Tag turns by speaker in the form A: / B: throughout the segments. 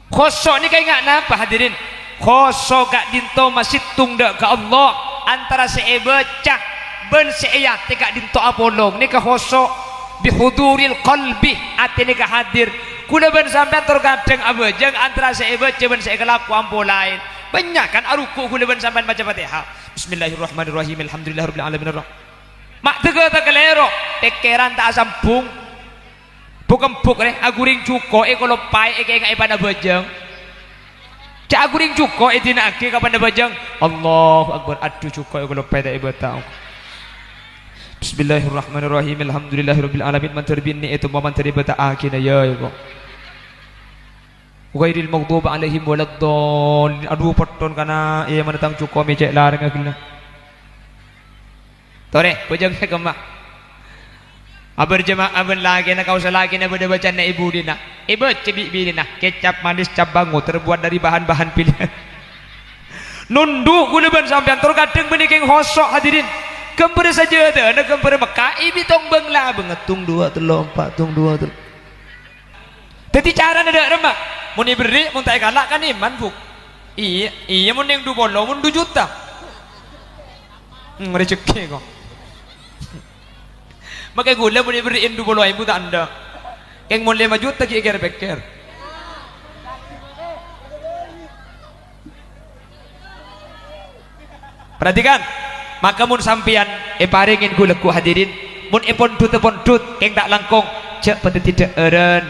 A: Khosok ni kau ingat apa hadirin? Khosok gak dinto masih tungdak ke Allah antara seeba cah ben seayat gak dinto apolong ni ke khosok bihuduril qalbi ati ni ke hadir kula ben sampean terkadang abejeng antara seeba ben saya kelaku ampo lain banyak kan aruku kula ben sampean baca Fatihah bismillahirrahmanirrahim alhamdulillahirabbil alamin mak tega kelero tekeran tak sambung bukan buk aguring cuko kalau pai ngai pada bejeng cak aguring cuko dina ake kapan bejeng Allahu akbar aduh cuko kalau pai tak ibu tahu bismillahirrahmanirrahim alhamdulillahirabbil alamin man terbini itu man terbata akina ya ibu ghairil maghdub alaihim waladdallin aduh poton kana ia menatang cuko me cek larang akilna tore bejeng ke kemah aber jemaah aber lagi nak kau selagi nak baca nak ibu dina ibu cebi dina kecap manis cabangu terbuat dari bahan-bahan pilihan nunduk guleban sampean terkadang beniking hosok hadirin kempere saja ada nak kempere Mekah ibi tong bengla bengetung 2 3 4 tung 2 3 teti cara ada remak muni beri mun tak galak kan iman buk iya mun yang 2 bolo mun 2 juta rezeki kok maka gula boleh beriin 20 ribu tak anda yang mau 5 juta kira beker perhatikan maka mun sampian paringin gula ku hadirin mun pondut yang tak langkong cek pada tidak eren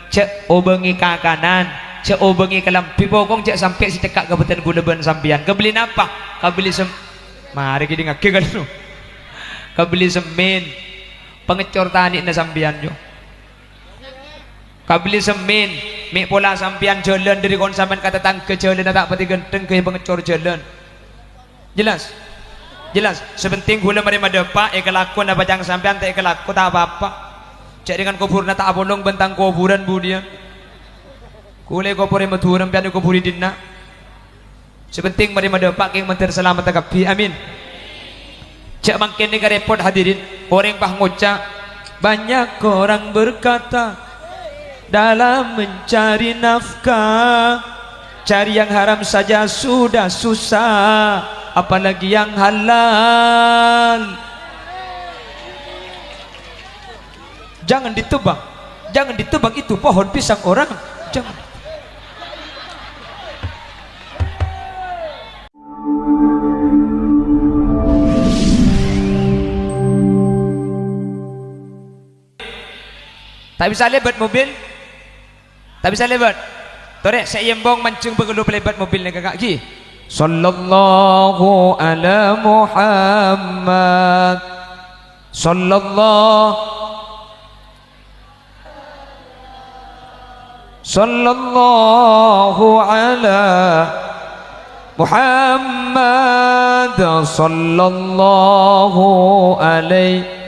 A: cek obengi ke kanan cek obengi ke lampi pokong cek sampai si cekak kebetulan gula ben sampian kebeli apa kebeli mari kita ngake kan lu kebeli semen pengecor tani na sampian jo kabeli semen mi pola sampian jalan dari kon sampean kata tangke jalan tak pati genteng ke pengecor jalan jelas sepenting gula mari madepa kelakuan apa jangan sampean tak kelaku tak apa-apa cek dengan kuburna tak bolong bentang kuburan budian kule kubure maduran pian kuburi dinna sepenting mari madepa keng mentir selamat tagapi amin cek makin ni repot hadirin orang pah ngucap banyak orang berkata dalam mencari nafkah cari yang haram saja sudah susah apalagi yang halal jangan ditebang itu pohon pisang orang jangan tak bisa lebat mobil tak bisa lebat torek saya yembong mancung pengeluh lebat mobil ni kakak ki sallallahu ala Muhammad sallallahu ala Muhammad sallallahu alaihi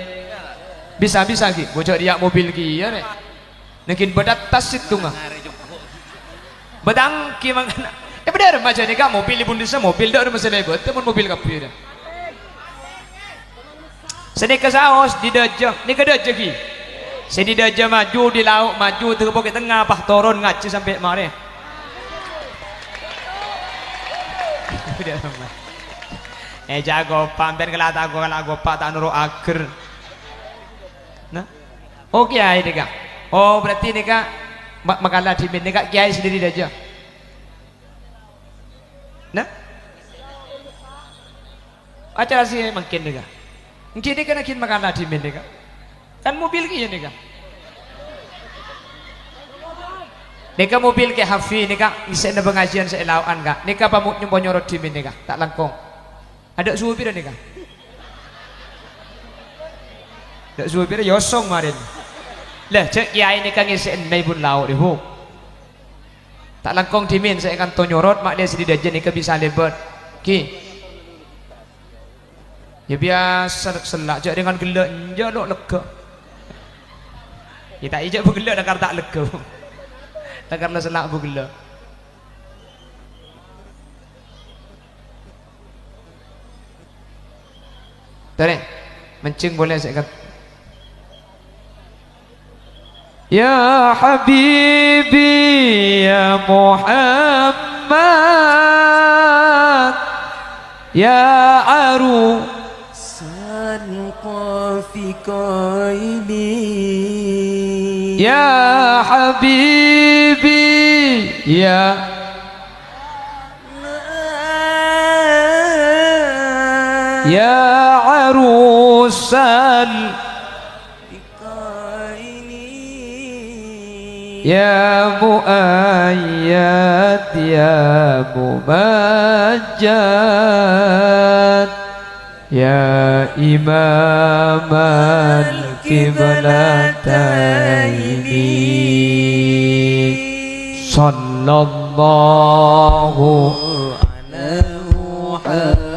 A: bisa ki bocor dia mobil ki ya nekin bedat tas itu ngah bedang ki mangana benar macam ni kak mobil pun bisa mobil dah ada masalah buat teman mobil kapi dah seni kesaos di dajah ni ke dajah ki seni dajah maju di laut maju terpokok tengah pah turun ngaci sampai mare jago pampen kelata aku kalau aku pak tak nurut ager nah oh kiai ni kak oh berarti ni kak makalah di ni kak kiai sendiri aja nah acara sih mungkin ni kak mungkin ni kan akin makalah di ni kak kan mobil kiai ni kak nika mobil ke Hafi nika bisa na pengajian sa ilauan kak nika pamuk nyumpo nyorot di ni kak tak langkong ada suhu pira nika dak suwe pira yosong marin lah cek kiai ni kan ngisi enai pun laut ibu tak langkong dimin saya akan tonyorot mak dia sedih aja ni ke bisa lebat ki ya biasa selak cek dengan gelak jaluk lega kita ijak bergelak nakar tak lega nakar lah selak bergelak tadi mencing boleh saya kata Ya Habibi ya Muhammad ya aru
B: في قائلي
A: ya Habibi ya ya arusal ya muayyad ya mumajjad ya imam al-qiblataini sallallahu
B: ala Muhammad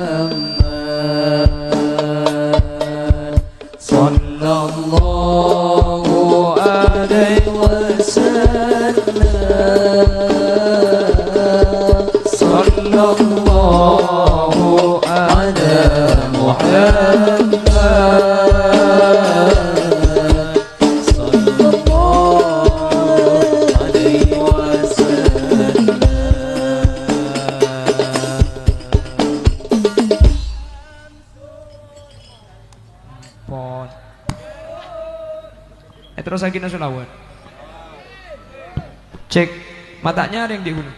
B: sallallahu alaihi wasallam sallallahu ala Muhammad sallallahu alaihi wasallam.
A: Pon. Terus lagi nasulawat. Cek matanya ada yang di gunung.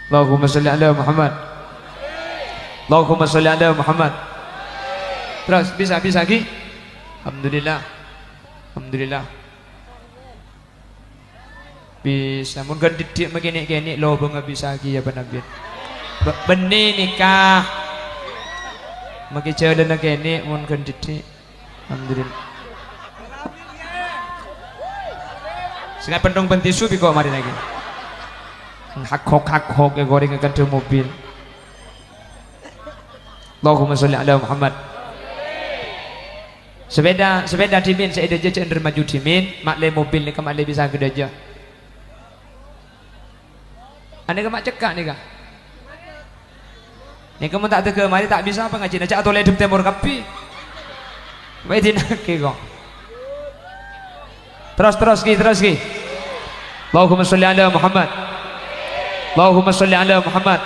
A: Allahumma sholli ala Muhammad. Allahumma sholli ala Muhammad. Terus bisa lagi. Alhamdulillah. Alhamdulillah. Bisa mun kan didik begini-gini lo nggak bisa lagi ya Nabi. Benih nikah. Maki jalan gini mun kan didik. Alhamdulillah. Sing pendong bentisu biko mari lagi. Hak hok ya goreng ke mobil. Allahumma sholli ala Muhammad. Sepeda dimin saya ada jajan maju dimin makle mobil ni kemakle bisa gede aja. Ane kemak cekak ni kah? Ni kamu tak tega mari tak bisa apa ngaji aja atau ledem temur kapi. Baik dinak kok. Terus ki. Allahumma sholli ala Muhammad. Allahumma sholli ala Muhammad.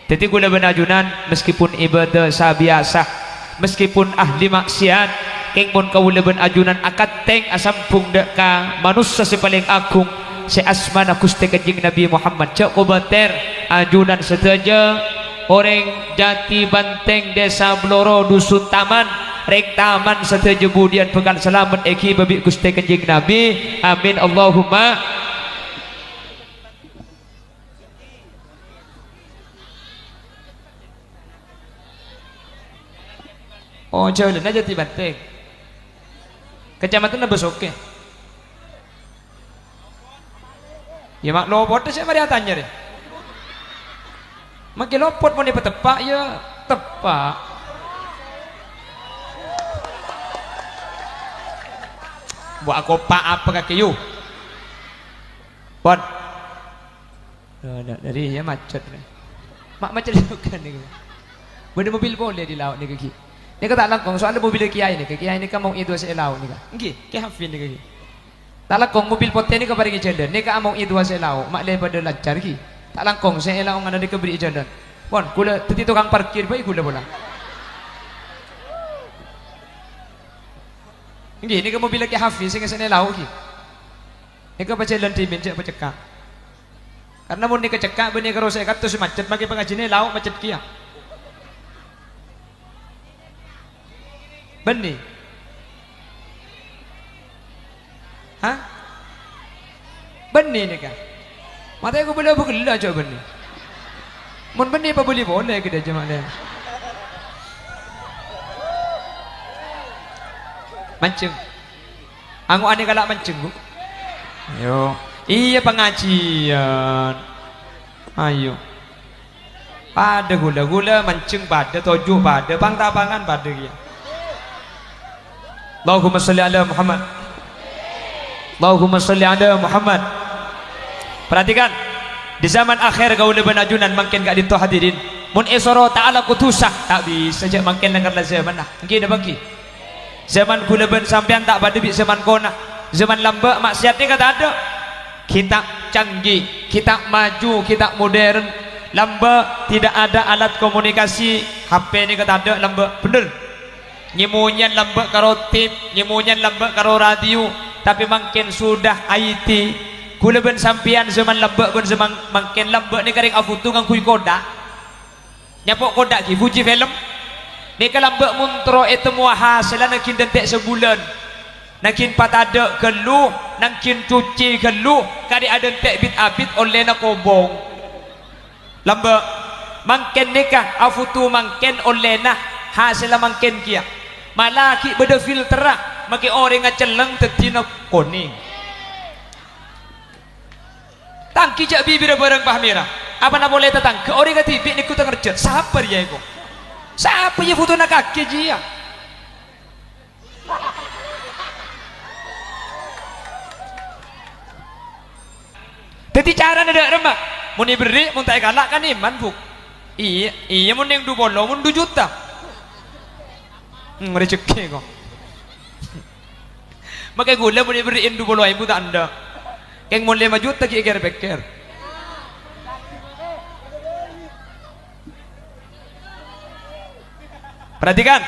A: Jadi gula benajunan meskipun ibadah sabiasa, meskipun ahli maksiat, keng pun kaula benajunan akad teng asampung deka manusia si paling agung si asmana Gusti Kanjeng Nabi Muhammad cak kobater ajunan sedaja orang jati banteng desa Bloro dusun taman rek taman sedaja budian bekal selamat eki babi Gusti Kanjeng Nabi amin Allahumma. Oh jalan aja tiba-tiba kecamatan Besoke ya mak lopot saya mari tanya deh mak lopot mau dipetepak ya tepak buat aku pak apa kaki yu buat dari ya macet mak macet juga nih boleh mobil boleh di laut nih kaki. Ini kata langkong soalnya mobil kiai ni kan mau itu saya lau ni kan. Nggih, ki hafin ni kaki. Tak langkong mobil poten ni kepada jalan. Ni kan mau itu saya lau, mak le pada lancar ki. Tak langkong saya lau ngana di keberi jalan. Pon, kula teti tukang parkir baik kula bola. Nggih, ni kan mobil ki hafin sing saya lau ki. Ni kan jalan di bencak pecekak. Karena mun ni kecekak benih karo saya katus macet bagi pengajine lau macet kia. Benih, hah? Benih ni kan? Mata aku boleh bergelar coba benih. Mun benih apa boleh kita cuma dia. Mancing, angu ane galak mancing bu. Yo, iya pengajian. Ayo. Pada gula mancing pada tojuk pada pangtapangan pada dia. Allahumma sholli ala Muhammad. Allahumma sholli ala Muhammad. Perhatikan di zaman akhir gaul benajunan makin gak dito hadirin mun isoro ta'ala kutusah tak bisa je makin dengar zaman nah nggih dah bagi zaman kula ben sampean tak pada bi zaman kona zaman lamba maksiat ni kata ada kita canggih kita maju kita modern lamba tidak ada alat komunikasi HP ni kata ada lamba bener nyemunyan lamba karo tip nyemunyan lamba karo radio tapi makin sudah IT kula ben sampean zaman lamba ben zaman makin lamba ni karek afutu ngang kuy kodak nyapok kodak ki Fuji film ni kalamba muntro itu muahasilan nakin dentek sebulan nakin patada keluh nakin cuci keluh kali ada dentek bit abit oleh nak kobong lamba makin nikah afutu makin oleh nah hasilan makin kia malaki beda filterah maki orang ngaceleng tetina kuning tangki jak bibir bareng pahmira apa nak boleh tetang ke orang kata bik ni ku tengerjet siapa dia itu siapa yang foto nak kaki dia jadi cara ada remak mau beri mau tak galak kan iman buk iya mau yang 2 bolo mau 2 juta rezeki kok makanya gula mau beriin 2 bolo ibu tak anda yang mau 5 juta kira beker perhatikan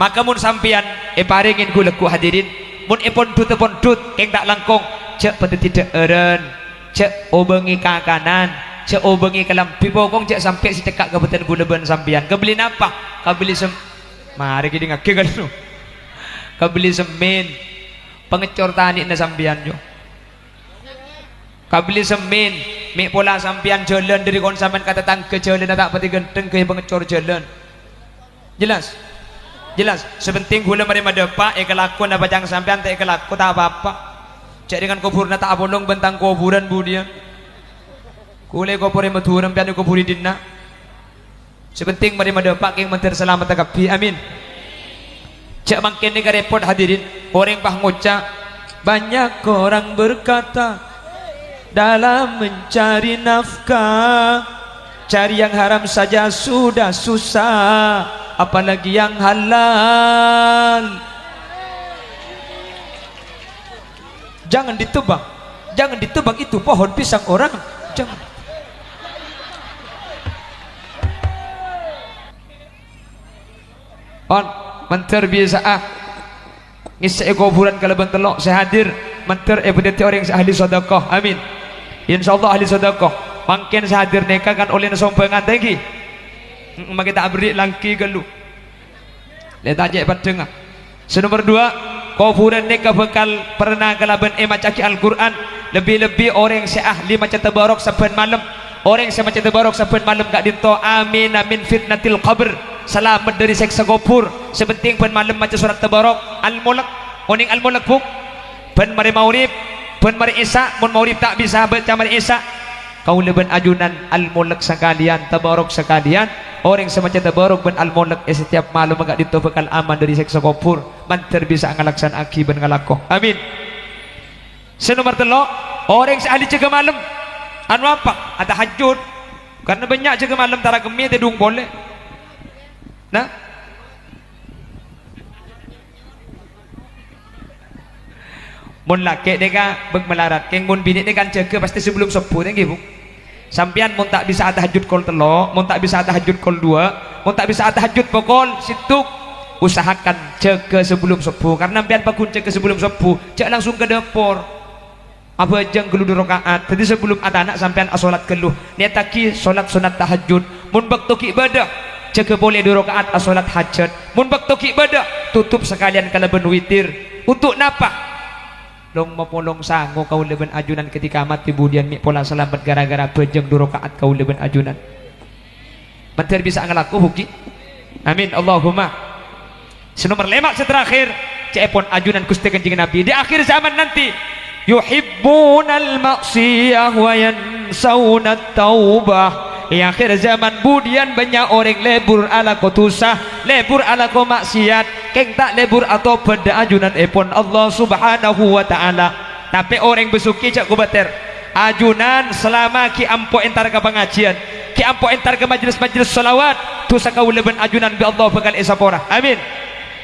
A: maka mun sampian paringin gula ku hadirin mun epon tut yang tak langkong cek pada tidak eren cek obengi ke kanan cek obengi ke lampi pokong cek sampai si tekak kabupaten gula ben sampian kebeli apa kebeli mari kita ngake kan lu kebeli semen pengecor tani na sampian jo kebeli semen mik pola sampian jalan dari konsamen kata tangke jalan tak pati genteng ke pengecor jalan jelas jelas sepenting gula mari madepa kelakuan apa jangan sampean tak kelaku tak apa-apa cek dengan kuburna tak bolong bentang kuburan budia kule kubur yang maturang pian kuburi dinna sepenting mari madepa keng mentir selamat takapi amin cek makin ni repot hadirin orang pah ngucap banyak orang berkata dalam mencari nafkah cari yang haram saja sudah susah apalagi yang halal jangan ditebang itu pohon pisang orang jangan on menter biasa ngisi kuburan kalau bentelok saya hadir menter berarti orang yang ahli sedekah amin insyaallah ahli sedekah makin saya hadir neka kan oleh nasompengan tinggi maka tak beri langki gelu lihat aja padeng senomor 2 kuburan neka bekal pernah kalaban macaki Al-Quran lebih-lebih orang yang ahli macam tabarok saban malam orang yang macam tabarok saban malam gak dinto amin amin fitnatil qabr selamat dari seksa kubur sepenting pen malam macam surat tabarok al-mulk oning al-mulk buk pen mari maurib pen mari isya mun maurib tak bisa baca mari isya kau leban ajunan al-mulk sekalian tabarok sekalian orang semacam tabarok ben al-mulk setiap malam agak ditobekal aman dari seksa kubur manter bisa ngalaksan akibat ngalakoh amin senomor 3 orang yang ahli jaga malam anu apa ada hajud karena banyak jaga malam tara kemi tedung boleh nah mun laki deka beg melarat keng mun bini ni kan jaga pasti sebelum sepuh nggih Bu sampean mun tak bisa tahajud kol 3 mun tak bisa tahajud kol 2 mun tak bisa tahajud pokol situk usahakan jaga sebelum sepuh karena sampean pakun jaga sebelum sepuh cek langsung ke dapur apa jang gelu 2 rakaat jadi sebelum ada anak sampean salat keluh niataki salat sunat tahajud mun baktu ki ibadah jaga boleh 2 rakaat salat hajat mun baktu ki ibadah tutup sekalian kalaban witir untuk napa long mapolong sango kau leben ajunan ketika mati budian mi pola selamat gara-gara bejeng 2 rakaat kau leben ajunan mantir bisa ngelaku huki amin Allahumma senomor 5 terakhir cepon ajunan Gusti Kanjeng Nabi di akhir zaman nanti yuhibbunal maksiyah wa yansawna taubah di akhir zaman budian banyak orang lebur ala kotusah lebur ala ko maksiat keng tak lebur atau pada ajunan epon Allah subhanahu wa ta'ala tapi orang besuki cak kubater ajunan selama ki ampo entar ke pengajian ki ampo entar ke majelis-majelis salawat tu sakau leben ajunan bi Allah bakal isapora amin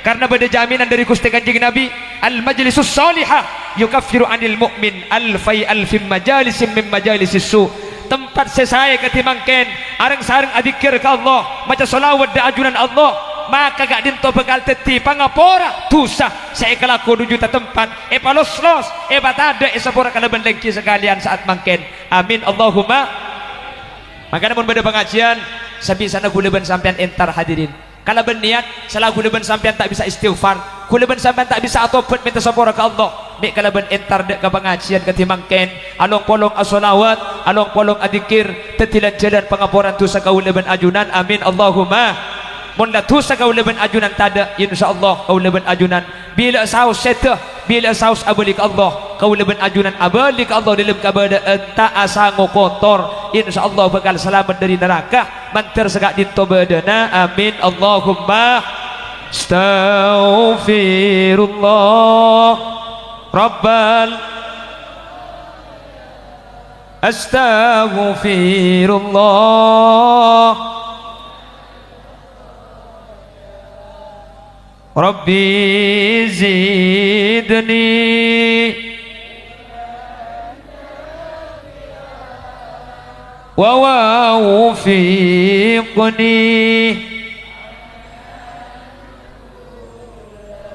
A: karena beda jaminan dari Gusti Kanjeng Nabi, al majlisus salihah yukaffiru anil mu'min alfai alfim majalisim min majalisis su. Tempat sesaya ketimangken areng sareng adzikir ka Allah, maca selawat da ajunan Allah, maka gak dinto bekal teti pangapora tusah saya kelaku nuju ta tempat palos-los batada sapora kalaban lengki sekalian saat mangken. Amin Allahumma. Maka namun pada pengajian sabisana kuleban sampean entar hadirin. Kalau berniat salah kuleban sampean tak bisa istighfar, kuleban sampean tak bisa atobat minta sapora ka Allah. Nek kalau ben entar dek ke pengajian ketimangken along polong asolawat, along polong adikir, tetilan jalan pengapuran dosa kauleban ajunan. Amin Allahumma. Mun da dosa kauleban ajunan tada, insyaallah kauleban ajunan bila saus setah, bila saus abalik Allah, kauleban ajunan abalik Allah dalam kabada enta asango kotor, insyaallah bakal selamat dari neraka mantar segak ditobadana. Amin Allahumma. Astaghfirullah Rabbal Astaghfirullah Rabbi zidni wa wawfiqni.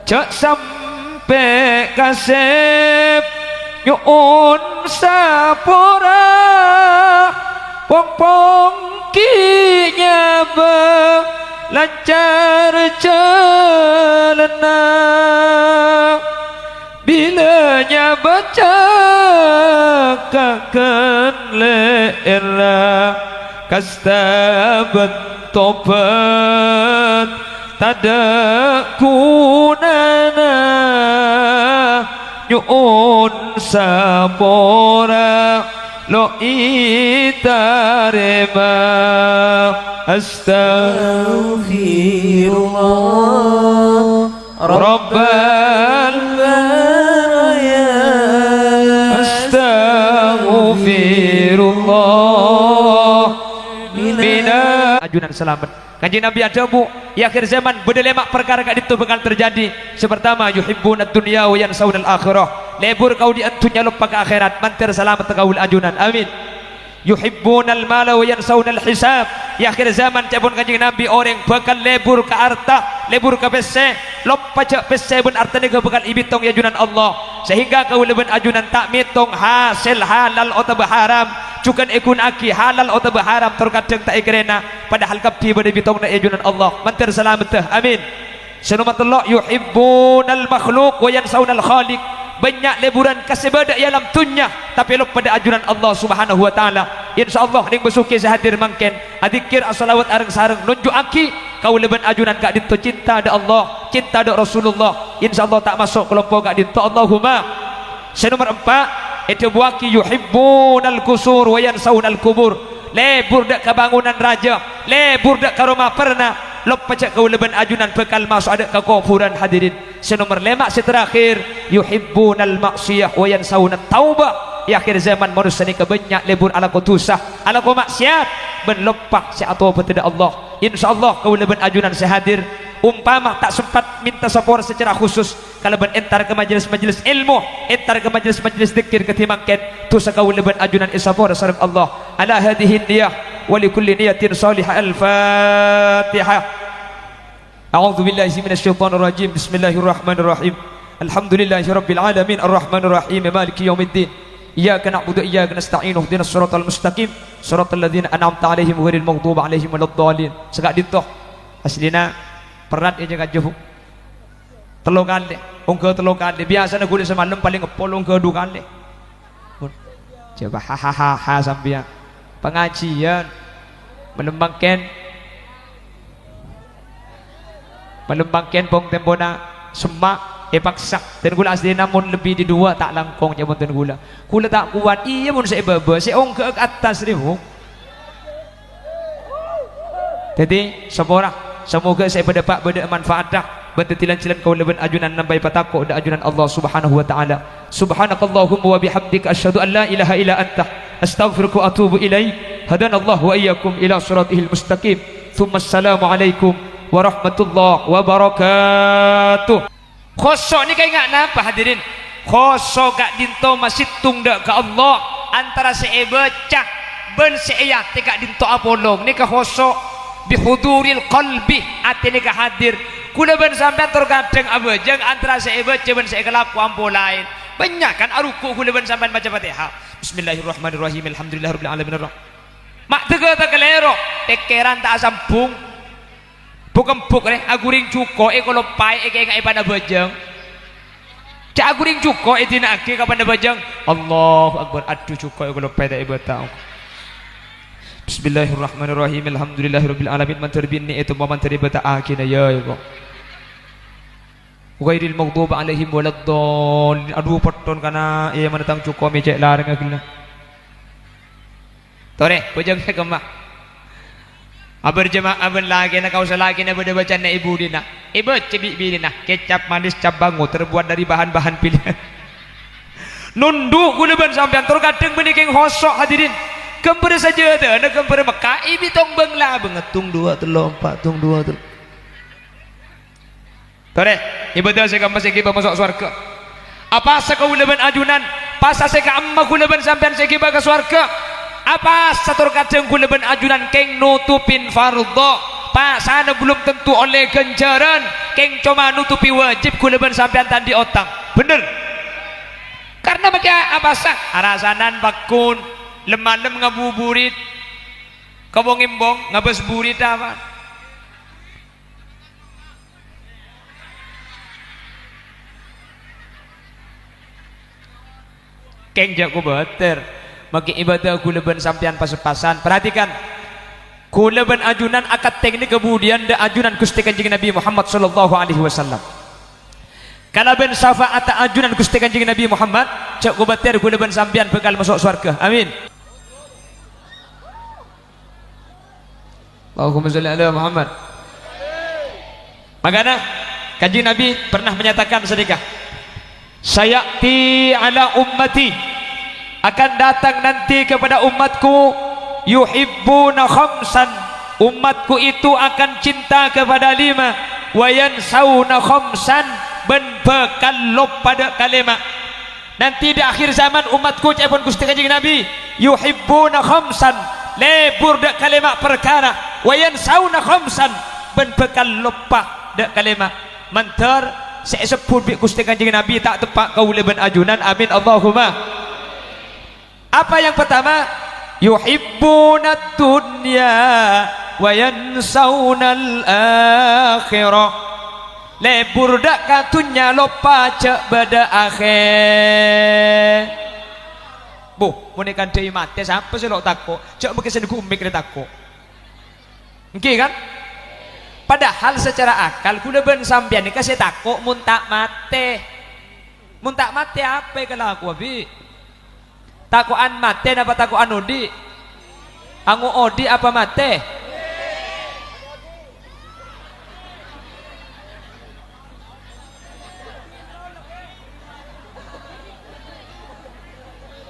A: Cak sampai kasep nyuun sapora pong-pong kinya lancar jalana bilanya baca kakan leera kastabat tobat tada kunana nyuun sapora lo itarema. Astaghfirullah Rabbal Astaghfirullah Bina ajunan selamat. Kanjeng Nabi ada bu, di akhir zaman berdelemak perkara kak itu bakal terjadi. Sepertama yuhibbunad dunya wa yansawunal akhirah. Lebur kau di antunya lupa ke akhirat, mantir selamat kaul ajunan. Amin. Yuhibbunal mala wa yansawunal hisab. Di akhir zaman cabun kanjeng Nabi orang bakal lebur ke harta, lebur ke pese, lupa cak pese bun artane ke bakal ibitong ajunan Allah. Sehingga kau leben ajunan tak mitong hasil halal atau haram. Cukan ikun aki halal atau haram terkadang tak ikrena padahal kapi pada bitong na ajunan Allah. Mantir selamat. Amin. Senumatullah yuhibbunal makhluk wa yansawunal khaliq. Banyak leburan kasebada dalam dunia tapi lupa pada ajunan Allah Subhanahu wa taala. Insyaallah ning besuki sehadir mangken adzikir as-salawat areng sareng nunjuk aki kau leben ajunan kak dinto cinta da Allah, cinta da Rasulullah. Insyaallah tak masuk kelompok kak dinto. Allahumma. Senomor 4 itu buaki yuhibbunal kusur wa yansawunal kubur. Lebur dak kebangunan raja, lebur dak ke rumah pernah, lupa cak kau leben ajunan bekal masuk ada ke kuburan hadirin. Senomor 5 seterakhir yuhibbunal maksiyah wa yansawunat taubah. Di akhir zaman manusia ni kebanyak lebur ala kutusah, ala ku maksiat ben lepak si atau tidak Allah. Insyaallah kau leben ajunan sehadir. Umpama tak sempat minta support secara khusus kalau ben entar ke majelis-majelis ilmu, entar ke majelis-majelis zikir ketimangken tu sakau leben ajunan isapor sareng Allah. Ala hadhihi niyah wa likulli niyatin salihah. Al-Fatihah. A'udzu billahi minasyaitonir rajim. Bismillahirrahmanirrahim. Alhamdulillahirabbil alamin arrahmanir rahim maliki yaumiddin. Iyyaka na'budu wa iyyaka nasta'in ihdinas siratal mustaqim siratal ladzina an'amta 'alaihim ghairil maghdubi 'alaihim waladdallin. Segak ditoh aslina perat aja kajuh telu kali ungke telu kali biasanya kulit semalam paling ngepol ungke 2 kali coba hahaha sampai pengajian melembangkan pong tempona semak paksa dan gula asli namun lebih di 2 tak langkong jamun dan gula tak kuat iya mun saya baba saya ungke ke atas ribu. Jadi semoga saya berdapat manfaat bertetilan-tilan kau leben ajunan nambai patako da ajunan Allah Subhanahu wa taala. Subhanakallahumma wa bihamdika asyhadu an la ilaha illa anta astaghfiruka wa atubu ilaik. Hadanallahu wa iyyakum ila siratihil mustaqim. Tsumma assalamu alaikum warahmatullahi wabarakatuh. Khosok ni kayak ngak napa hadirin? Khosok gak dinto masih tungdak ke Allah antara seebecah ben seayat gak dinto apolong ni ke khosok bihuduril qalbi ati ni ke hadir kula ben sampean terkadang abejeng antara seebecah ben seekelaku ampo lain banyak kan aruku kula ben sampean baca Fatihah bismillahirrahmanirrahim alhamdulillahirabbil alamin mak tege-tegelero tekeran tak sambung bukan buk aguring cuko kalau pai kayak pada bajang cak aguring cuko itu nak kapan ada bajang Allahu Akbar aduh cuko kalau pai tak ibadah bismillahirrahmanirrahim alhamdulillahirabbil alamin man tarbini itu man taribata akina ya Allah ghairil maghdubi alaihim waladdallin aduh paton kana ia mana tang cuko me cek larang agilna tore bajang ke kemah aber jemaah aben lagi nak kau selagi nak baca nak ibu dina ibu cebik dina kecap manis cabangu terbuat dari bahan-bahan pilihan nunduk gula ban sampean terkadang benikeng hosok hadirin kempere saja ada nak kempere Mekah ibi tong bengla bengetung 2 3 4 tung 2 3 tore ibadah saya masih kita masuk surga apa saka gula ban ajunan pas saka amma gula ban sampean saya ke surga apa satur kadang kula ben ajunan keng nutupin fardhu pak sana belum tentu oleh ganjaran keng cuma nutupi wajib kula ben sampean tandi otang bener karena baca apa sah arasanan bakun lemalem ngabuburit kabong imbong ngabes burit apa keng jago beter maki ibadah kula ben sampean pas-pasan perhatikan kula ben ajunan akad teknik kemudian da ajunan Gusti Kanjeng Nabi Muhammad sallallahu alaihi wasallam kala ben syafaat ajunan Gusti Kanjeng Nabi Muhammad cak kubater kula ben sampean bekal masuk surga amin Allahumma shalli ala Muhammad makanya Kanjeng Nabi pernah menyatakan sedekah sayati ala ummati akan datang nanti kepada umatku yuhibbuna khamsan umatku itu akan cinta kepada 5 wa yansawna khamsan ben bekal lop pada kalimat nanti di akhir zaman umatku cepon Gusti Kanjeng Nabi yuhibbuna khamsan lebur dak kalimat perkara wa yansawna khamsan ben bekal lopah dak kalimat mantar saya sebut bi Gusti Kanjeng Nabi tak tepak kaula ben ajunan amin Allahumma apa yang pertama yuhibbunad dunya wa yansawnal akhirah lebur dak katunya lupa cek bada akhir bu menekan deui mate sampai selok takut cek bekesen gumik dia takut nggih kan padahal secara akal kuda ben sampean iki saya takut mun tak mate apa kalau aku abi takuan mate apa takuan odi angu odi apa mate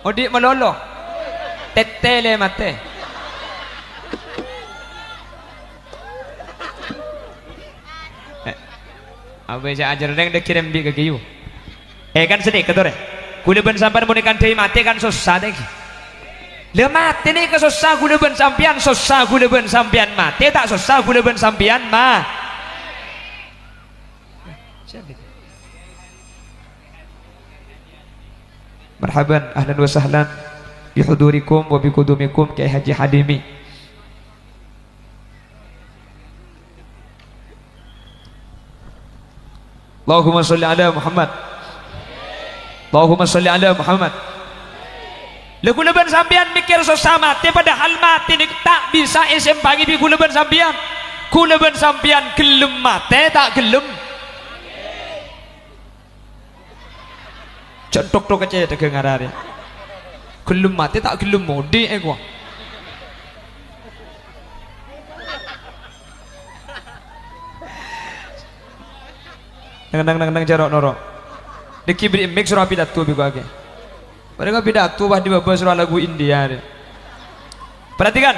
A: odi melolo tetele mate apa saya ajar neng dek kirim bi ke kiyu kan sedih ketore kuda ben sampean mun ikan deui mati kan susah deh le mati nih ke susah kuda ben sampean susah kuda ben sampean mati tak susah kuda ben sampean mah marhaban ahlan wa sahlan bihudurikum wa bikudumikum Kiai Haji Hadimi Allahumma sholli ala Muhammad Allahumma sholli ala Muhammad lagu leban sampean mikir susah mati padahal mati ni tak bisa isem pagi di kuleban sampean gelem mati tak gelem centok tok aja dagang ngarare gelem mati tak gelem modi gua nang jarok norok deki beri mix surah pidato bigo age mereka pidato bah di bawah surah lagu India perhatikan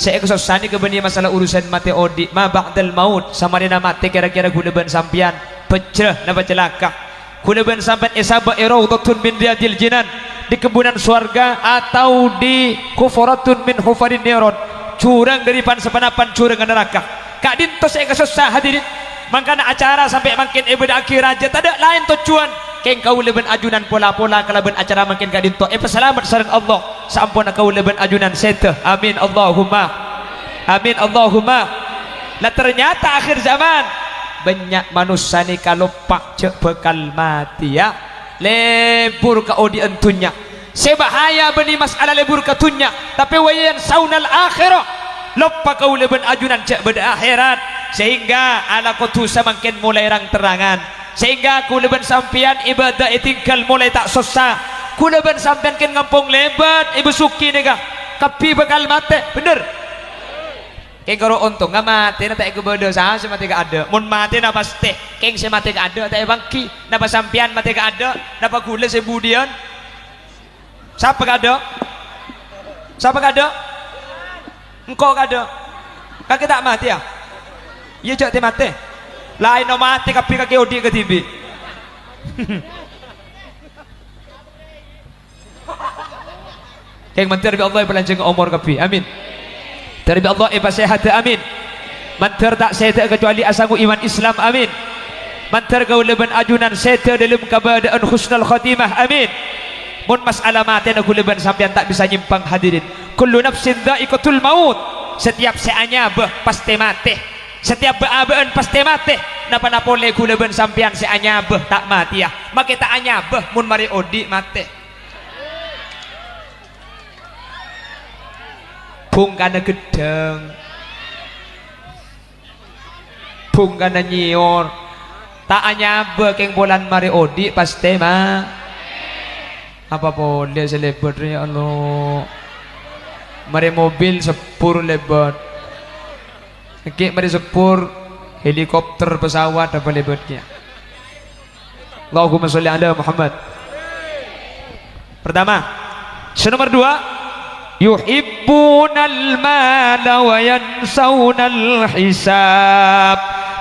A: saya kesusah ni kebeni masalah urusan mati odi ma ba'dal maut sama dia mati kira-kira guna ben sampian pecah napa celaka guna ben sampean isaba rawdatun min riyadil jinan di kebunan surga atau di kufaratun min hufarin niron curang dari sepenapan curang neraka kak dinto saya kesusah hadirin makanya acara sampai makin ibadah akhir aja tak ada lain tujuan keng kau leben ajunan pola-pola kalau ben acara makin kak dinto peselamat sareng Allah sampun kau leben ajunan sete amin Allahumma amin Allahumma lah ternyata akhir zaman banyak manusia ni kalau pak cek bekal mati ya lebur ke odi entunya sebahaya beni masalah lebur ke tunya tapi wayan saunal akhirah lupa kau leben ajunan cek beda akhirat sehingga ala kutusa makin mulai rang terangan sehingga ku leben sampian ibadah tinggal mulai tak susah ku leben sampian ken ngampung lebat ibu suki nega kapi bakal mati bener keng karo untung nggak mati nanti aku bodoh sah semati gak ada mun mati napa pasti keng semati gak ada tak bangki napa sampian mati gak ada napa gula sebudian siapa gak ada siapa gak ada engkau gak ada kakek tak mati ya iya cak te mati lain no mati kapi kaki odi ke tibi keng mantir bi Allah pelanjang umur kapi amin dari Allah sehat amin mantir tak sehat kecuali asangu iman Islam amin mantir kau leban ajunan sehat dalam keadaan husnul khatimah amin mun masalah mati aku leban sampean tak bisa nyimpang hadirin kullu nafsin dha'iqatul maut setiap seanyabah pasti mati setiap beabaan pasti mati napa-napa leku leban sampean seanyabah tak mati ya maka tak anyabah mun mari odi mati pungkana gedeng pungkana nyior tak anyabah keng bulan mari odi pasti mah apa boleh selebat ya Allah mari mobil sepur lebat Oke, mari sepur helikopter pesawat apa lebatnya Allahumma sholli ala Muhammad pertama nomor 2 yuhibbunal mala wa yansaunal hisab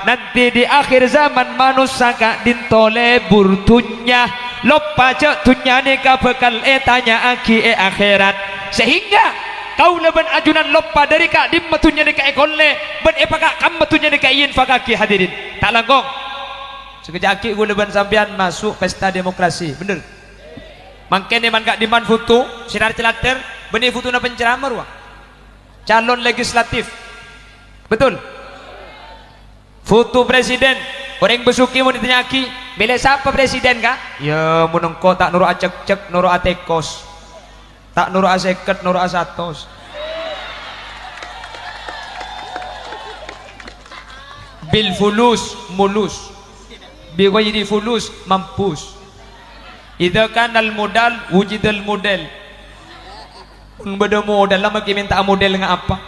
A: nanti di akhir zaman manusia kak dintole burtunya lupa cek tunya nika bekal tanya aki akhirat sehingga kau leban ajunan lupa dari kak dimmatunya nika ekolle ben epakak kammatunya nika iin fakaki hadirin tak langkong sekejap aki gue leban sampean masuk pesta demokrasi bener mangkene man kak diman foto sinar celater benih foto na penceramah calon legislatif betul foto presiden orang besuki mau ditanya aki bela siapa presiden kak ya menengko tak nuru acek cek nuru atekos tak nuru aseket nuru asatos bil fulus mulus biwajdi fulus mampus idza kana al modal wujidal model pun beda modal lama kita minta model dengan apa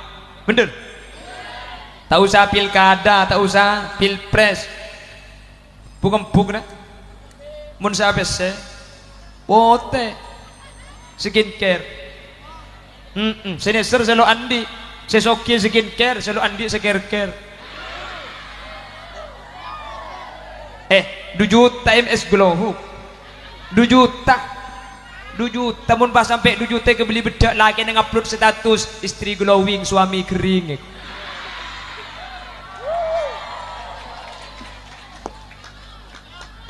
A: bener tak usah pilkada tak usah pilpres bukan buk na mun sa pese wote skincare sinister selalu andi sesoki skincare selalu andi skincare 2 juta MS Glow 2 juta mun pas sampai 2 juta ke beli bedak lagi yang upload status istri glowing suami kering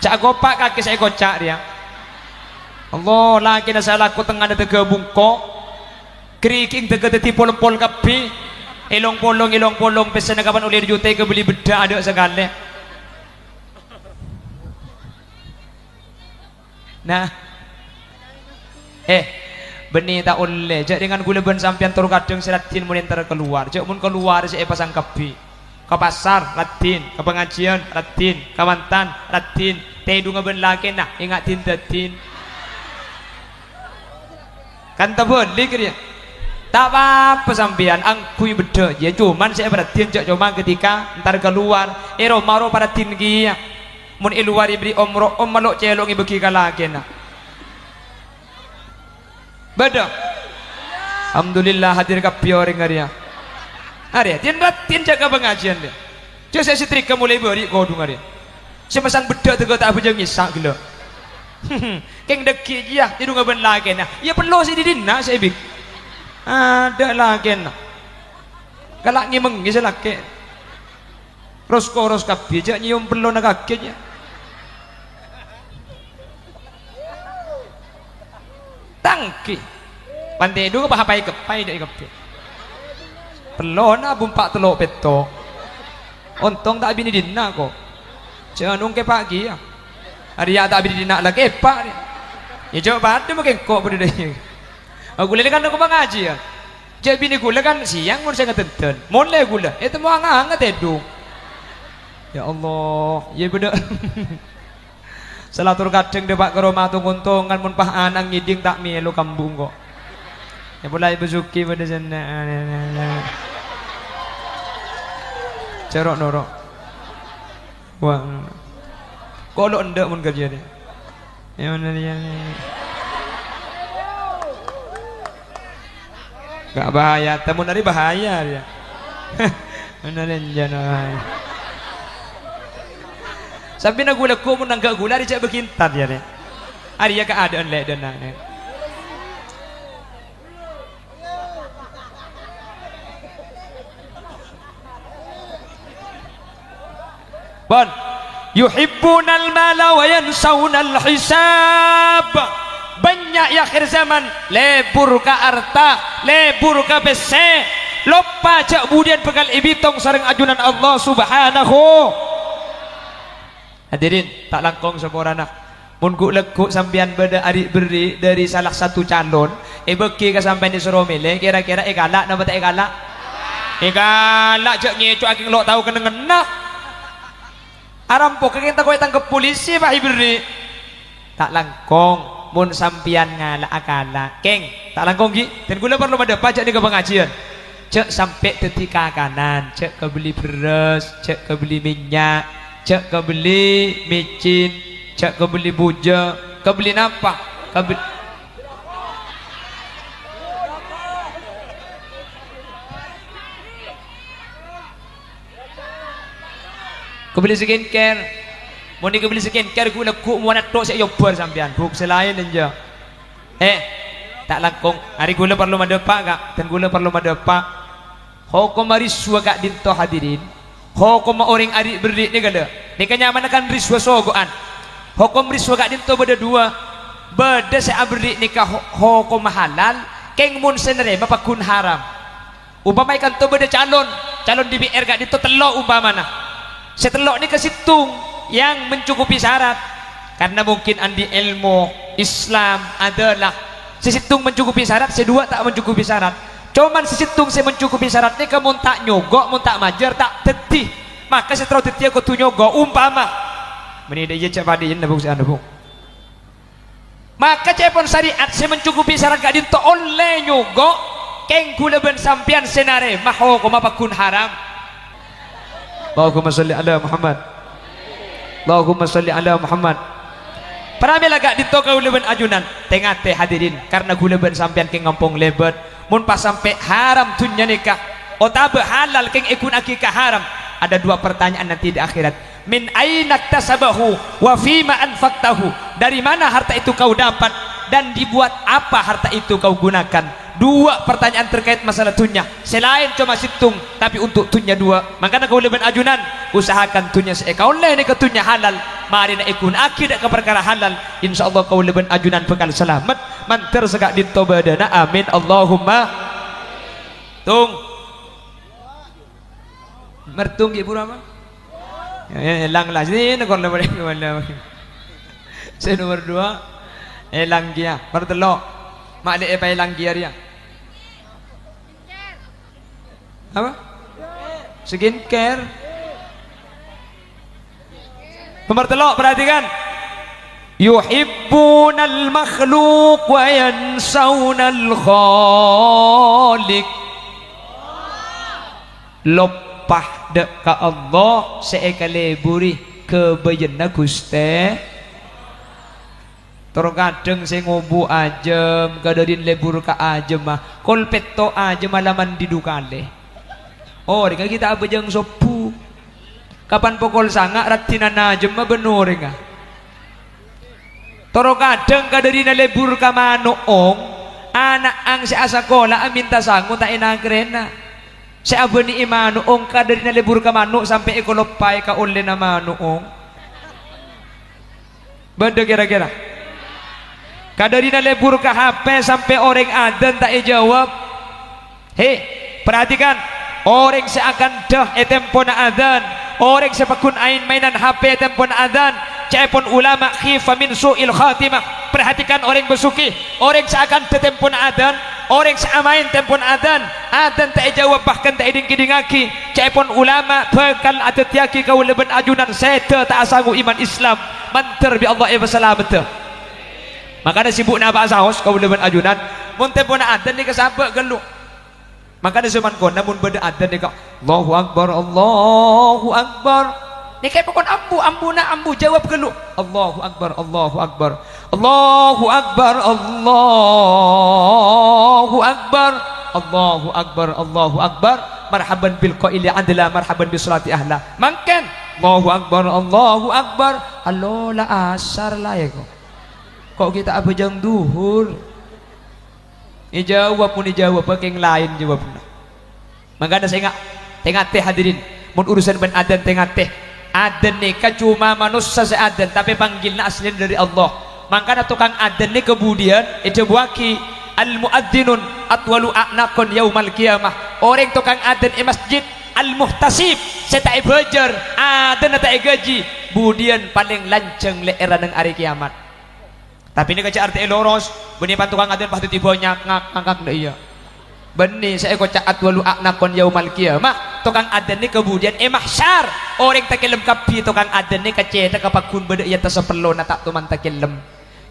A: cak gopak kaki saya kocak dia Allah lagi na salah ko tengah na tegabung ko kriking tegadati polong-polong kapi ilong polong pesa na kapan ulit juta ke beli bedak ada segala nah benih tak oleh jak dengan gula ben sampian turu kadang siratin mun enter keluar jak mun keluar saya pasang kapi ke pasar latin ke pengajian latin ke mantan latin teh dunga ben laki nah ingatin datin kan tak boleh kerja tak apa-apa sampian angkui beda ya cuman saya perhatiin jak cuma ketika ntar keluar maro perhatiin kia mun iluar ibri omro malok celong ibeki kalake nah beda alhamdulillah hadir kapi orang ngaria Hari tin jaga pengajian dia. Dia saya setrika mulai beri kodung hari. Saya pesan bedak tu tak apa jangan ngisak gila. Keng deki dia tidur ngaben lagi nah. Ya perlu si didina saya bik. Ada lagi nah. Galak ngimeng ngisa laki. Ros kabeh jak nyium perlu nak kakeknya. Tangki. Pandai dulu pahapai kepai dak kepai. Pelona bumpak telok peto. Untung tak bini dina kok. Jangan nungke pagi ya. Hari ya tak bini dina lagi pak ni. Ya coba ada makin kok pada dia. Aku lihat kan aku mengaji ya. Jadi bini gula kan siang mun saya ngeten. Mulai gula. Itu mau hangat edung. Ya Allah, ya bener. Salatur kadang depak ke rumah tuntung kan mun pah anang ngiding tak melu kambung kok. Ya mulai bezuki pada sana. Cerok norok. Wah. Kok lo ndak mun kerja dia. Ya mana dia ni. Gak bahaya, temun dari bahaya dia. Mana lenjana. Sampai nak gula ku mun nggak gula dia cak berkintar dia ni. Hari ya keadaan lek dana ni. Bon, yuhibbunal mala wa yansawnal hisab. Banyak ya akhir zaman lebur ka harta, lebur ka bese, lupa cak budian bekal ibitong sareng ajunan Allah Subhanahu. Hadirin tak langkong semua anak. Mun ku lekuk sampean beda ari beri dari salah satu calon, beki ka sampean disuruh milih kira-kira galak napa tak galak? Galak cak ngecuk aking lo tahu kena ngena. Arampok kita kowe tangkep polisi Pak Ibri. Tak langkong mun sampian ngalak akala. Keng, tak langkong gi. Dan gula perlu ada pajak di pengajian. Cek sampai tetika kanan, cek kebeli beras, cek kebeli minyak, cek kebeli micin, cek kebeli buja, kebeli napa? Kebeli skincare. Mau ni kebeli skincare gula ku mau nak tok saya yobar sampean. Buk selain aja. Tak langkong. Hari gula perlu madepak gak? Dan gula perlu madepak. Hukum riswa gak dinto hadirin. Hukum orang ari beri ni gala. Ni kenyamanakan riswa sogoan. Hukum riswa gak dinto beda dua. Beda saya beri nikah hukum halal. Keng mun senerema pakun haram. Umpama ikan tu beda calon DPR gak dinto telok umpamana. Setelok ni kesitung yang mencukupi syarat karena mungkin andi ilmu Islam adalah sesitung mencukupi syarat, sedua tak mencukupi syarat. Cuman sesitung saya mencukupi syarat ni kamu tak nyogok, mun tak majar tak tetih. Maka setelah tetih aku tu nyogok umpama. Meni dia cak padi jen bung anda bung. Maka cepon syariat saya mencukupi syarat gak dinto oleh nyogok keng gula ben sampian senare maho koma pakun haram. Allahumma salli ala Muhammad. Allahumma salli ala Muhammad. Pramila gak ditokau leben ajunan tengah teh hadirin karena gula ben sampean keng ngampung lebet mun pas sampai haram tunya nikah otabe halal keng ikun akikah haram. Ada dua pertanyaan nanti di akhirat. Min aina tasabahu wa fima anfaqtahu. Dari mana harta itu kau dapat dan dibuat apa harta itu kau gunakan? Dua pertanyaan terkait masalah tunya. Selain cuma situng tapi untuk tunya dua. Makanya kau lebih ajunan usahakan tunya seekau leh ni ketunya halal. Mari nak ikun akidah ke perkara halal. Insyaallah kau lebih ajunan bekal selamat. Manter segak ditobadana. Amin Allahumma. Tung. Mertung ibu apa? Elang lah sini nak korang boleh kemana? Saya nomor dua. Elang dia. Pertelok. Mak dek apa elang dia dia? Apa? Skincare. Nomor telok perhatikan. Yuhibbunal makhluk wa yansawnal khaliq. Lopah dek ka Allah seekale buri kebayana Gusti. Terkadang saya ngobu ajem, kadarin lebur ka ajem mah. Kol peto ajem malaman didukale. Oh dengan kita apa jeng sopu kapan pokol sanga ratina najem mah benur nga toro kadang kaderina lebur ka manoong anak ang si asakola aminta sangu ta inagrena si abani imanoong kaderina lebur ka mano sampai ikolopay ka uli na manoong benda kira-kira kaderina lebur ka HP sampai orang adan tak jawab. Hei perhatikan orang seakan dah tempo na adan orang sepakun ain mainan HP tempo na adan cepon ulama khifa min su'il khatimah. Perhatikan orang besuki orang seakan tempo na adan orang seamain tempo na adan tak jawab bahkan tak iding-kidingaki cepon ulama bekal atetiaki kau leben ajunan seta tak asangu iman Islam manter bi Allah selamat. Makanya sibuk na ba sahos kau leben ajunan mun tempo na adan ni kasabak gelu. Makanya zaman kon namun beda adan ni kau Allahu Akbar Allahu Akbar ni kaya pokon ambu jawab gelu Allahu Akbar Allahu Akbar Allahu Akbar Allahu Akbar Allahu Akbar Allahu Akbar marhaban bil qaili adla marhaban bi salati ahla mangken Allahu Akbar Allahu Akbar alola asar lah ya kok kita apa jang duhur ijawab pun ijawab pakai yang lain jawabnya makanya saya ingat tengah teh hadirin mun urusan ben adan tengah teh adan ni kan cuma manusia seadan tapi panggilnya asli dari Allah makanya tukang adan ni kemudian itu buaki al muadzzinun atwalu a'naqon yaumal qiyamah orang tukang adan di masjid al muhtasib saya tak bejar adan tak gaji kemudian paling lanceng leera nang hari kiamat. Tapi ini kaca arti loros benih pantukang adan pasti tiba ngakak na iya benih saya kocak atwalu a'naqon yaumal qiyamah tukang adan ni kemudian mahsyar orang takilem kapi tukang adan ni kaceta kapakun beda iya tasapelo na tak tuman takilem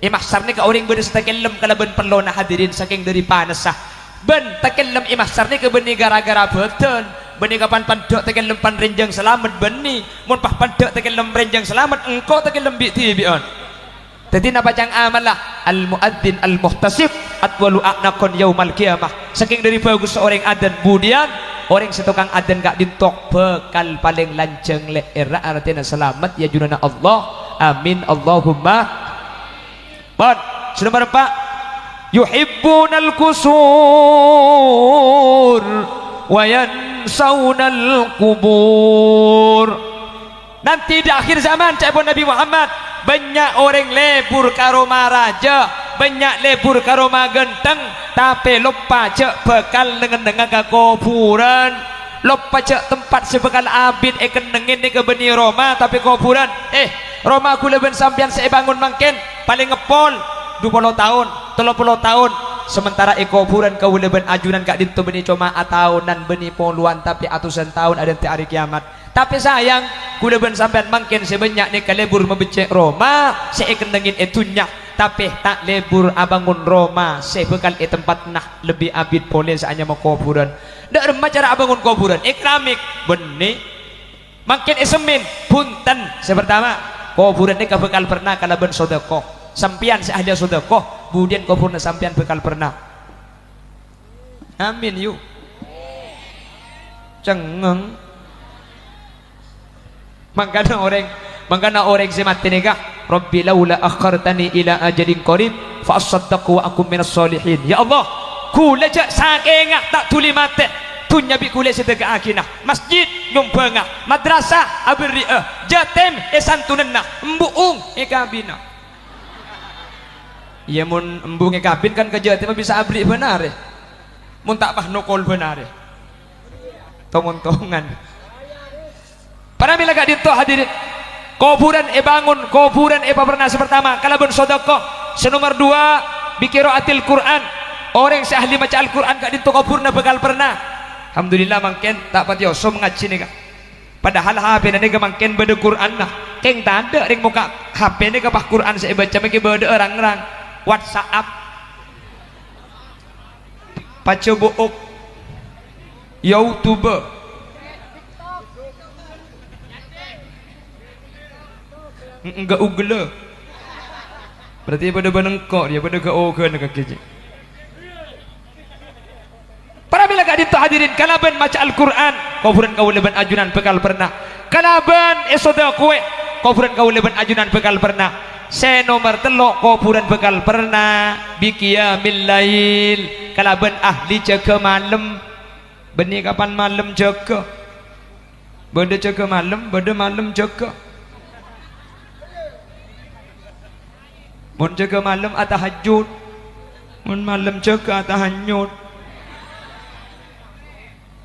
A: mahsyar ni ka orang beda sa takilem kalaban perlo na hadirin saking dari panas sah ben takilem mahsyar ni ke benih gara-gara beton benih kapan pandok takilem panrenjang selamat benih mun pah pandok takilem renjang selamat engkau takilem bi'on. Jadi napa cang amal lah al muadzin al muhtasib atwalu a'naqon yaumal qiyamah saking dari bagus seorang adan kemudian orang setukang adan gak dintok bekal paling lanceng leera artinya selamat ya junana Allah amin Allahumma bon sudah berapa yuhibbunal kusur wa yansawnal kubur nanti di akhir zaman cakap Nabi Muhammad banyak orang lebur ke rumah raja banyak lebur ke rumah genteng tapi lupa cek bekal dengan ke kuburan lupa cek tempat sebekal abid kenengin ni ke benih Roma tapi kuburan Roma aku leben sampian saya bangun mangken paling ngepol 20 tahun 30 tahun sementara kuburan kau leben ajunan kak dintu benih cuma tahunan benih poluan tapi atusan tahun ada di hari kiamat. Tapi sayang kuda ben sampean mangken sebanyak ni kalebur membecek Roma saya kendengin etunya tapi tak lebur abangun Roma saya bekal tempat nah lebih abid boleh saanya mau kuburan dak remah cara abangun kuburan ikramik benih mangken semin punten sepertama kuburan ni bekal pernah kalaban sedekah sampian seahli sedekah kemudian kuburan sampian bekal pernah amin yuk cengeng Mangkana orang semati nega Rabbi laula akhartani ila ajalin qarib fa asaddaqu wa akum minas solihin ya Allah kula jak sakengak tak tuli mate tunya bi kula sedekah akinah masjid nyumpengah madrasah abri'ah jatem santunna embuung kabina ya mun embung kabin kan ke jatem bisa abri benar mun tak pah nokol benar tongon-tongan para bila gak dinto hadirin kuburan bangun kuburan pernah sepertama kalabun sodako senomor 2 bikiraatil Quran orang seahli baca Al-Quran gak dinto kuburna bekal pernah alhamdulillah mangken tak pati oso mengaji nih padahal HP nega mangken beda Quran nah keng tanda ring muka HP nega pah Quran saya baca mungkin beda orang-orang WhatsApp pacu buuk YouTube enggak ugle berarti pada benengkok dia pada ke ogen ke kecil para bila gak jadi hadirin kalaban maca Al-Quran kufuran kau leban ajunan bekal pernah kalaban esoda kue kufuran kau leban ajunan bekal pernah saya nomor telok kufuran bekal pernah biqiyamil lail kalaban ahli jaga malam benih kapan malam jaga benda jaga malam benda malam jaga mun jaga malam atahajud mun malam jaga atahanyut